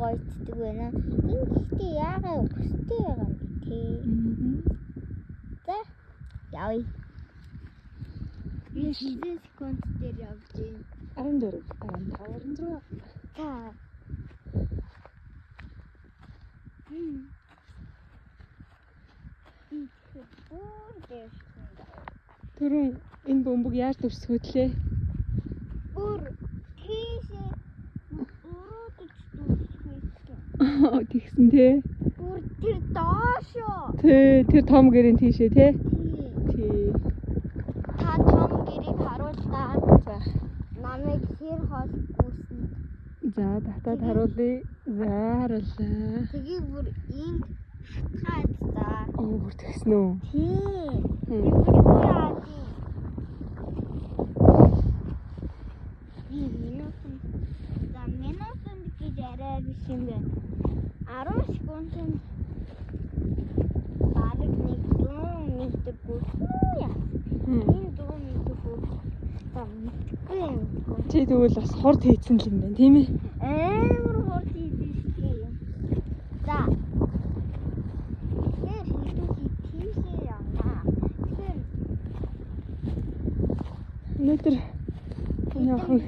гоёцдаг байна. Энэ гэхдээ яагаад өстэй байгаа юм бэ те? За явъя. Би 10 секунд дээр явж байна. 14, 15, 16. За. Түрүүн энэ бөмбөг яаж дүрсгүүлээ? Бүр тийшээ өрөөдөж дүрсгүүлсэн. Тэгсэн тий. Бүр тэр доошоо. Тий, тэр том гэрийн тийшээ тий. Тий. Та том гэрийг харууллаа. За. Намайг хэр хол үүснэ. За, татаад харуулъя. За, харууллаа. Тэгээ бүр энд хатгаад. Оо, бүр тэгсэн үү? Тий. Минутанд гэж арай биш юм бэ. 10 секундын бараг нэг 100 метр гүрээ. Энэ 100 метр гүрээ. Чи тэгвэл бас хурд хийцэн л юм байна, тийм ээ? Амар хурд хийсэн шүү. За. Өнөөдөр энэ охин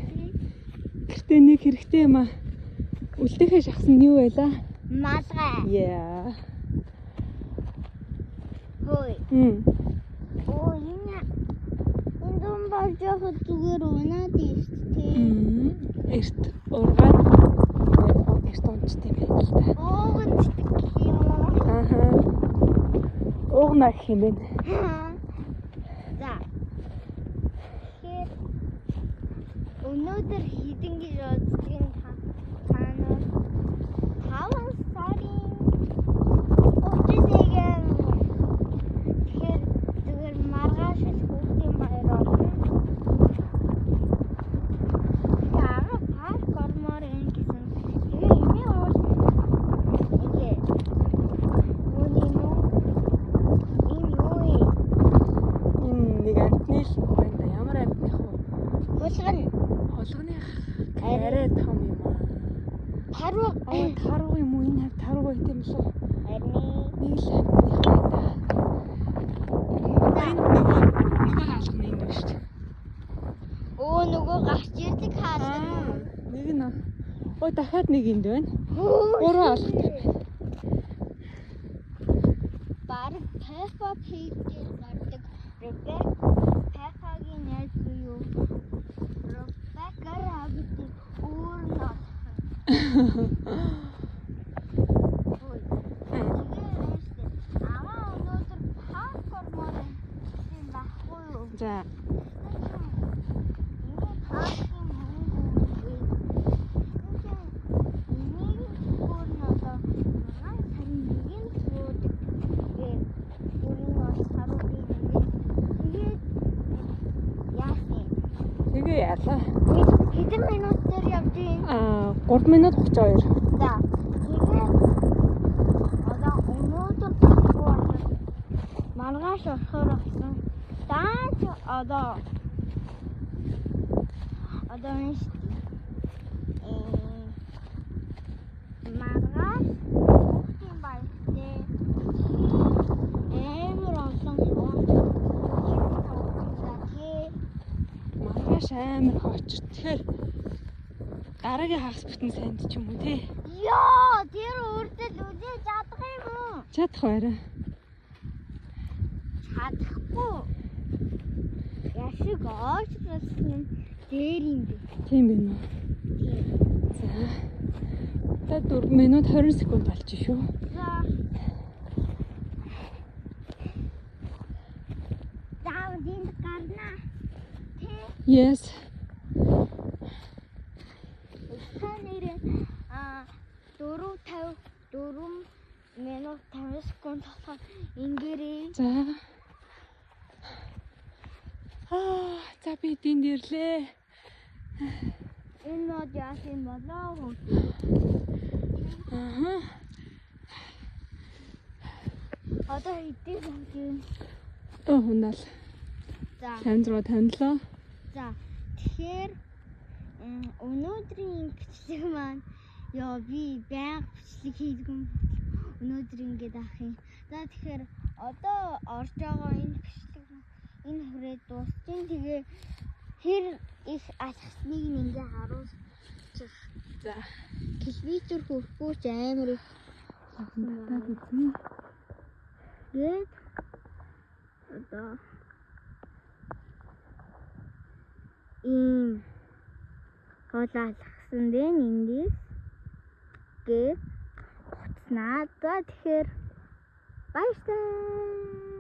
гэртээ нэг хэрэгтэй юм аа. Үлдэхээ шахсан нь юу байлаа? Малгай. Яа. Хөөе. Оо энэ дом болж явах зүгээр унаад ирсэн. Эрт ургаад эрт унцтай байл л та. Уугддаг юм. Ааха. Уугна гэх юм бэ? За. Өнөөдөр хідэн гэж боддгийн танаа 5 сарын 30-нд тэгэхээр зүгээр маргааш хүүхдийн баяр болно. Яагаад парк ормоор юм гэсэн. Тэгээ энэ уул ингээ Энэ нэг амтны л байна. Ямар амтных вэ? хулгана. Хулганых арай том юм аа. Таруу. Таруу юм уу? Энэ таруу байт юм лөө. Харин Нэг л амтных байна. Энэ нөгөө хаалганы юм шүү дээ. Оо нөгөө гарч ирдэг хаалгана. Нэг нь. Ой дахиад нэг энд байна. Гурван алга. Бараг Peppa Pig дээр гардаг Peppa-гийн найз буюу Rebecca Rabbit-ийн уурнаа. Аваа өнөөдөр парк ормоор юм байхгүй юу? За. Тэгээ яалаа. Хэдэн минутаар явж юм? 3 минут 32. За. Тэгээ одоо өнөөдөр маргааш болохоор болсон. Даач одоо энэ маргааш хүүхдийн баяртай амар олон Маргааш амар хоочр. Тэгэхээр дараагийн хагас бүтэн санд ч юм уу те. Яа, тэр үрдэл үзээ чадах юм уу? Чадах байраа. Чадахгүй. Яшиг оочроос юм дээр юм бэ? Тийм байна уу? За. Та 4 минут 20 секунд болж шүү. За. Заавал гарна. Yes. Танэрэ 4 минут 50 секунд тахаа ингэрээ. За. За би энд ирлээ. Энэ нод яасан болоо. Одоо хэдий юм? Хунаал. За. 56 57. За. Тэгэхээр өнөөдрийн бичлэг маань Яа би байнга бичлэг хийдэг юм. Өнөөдөр ингэж авах юм. За тэгэхээр одоо орж байгаа энэ бичлэг энэ хүрээ дуусчих. Тэгээ хэр их алхасныг ингээ харуулчих. За. Километр хүрхгүй ч амар их Надад үзнэ. гээд одоо хоол алхсан дээ эндээс гээд буцнаа. За тэгэхээр баярлалаа.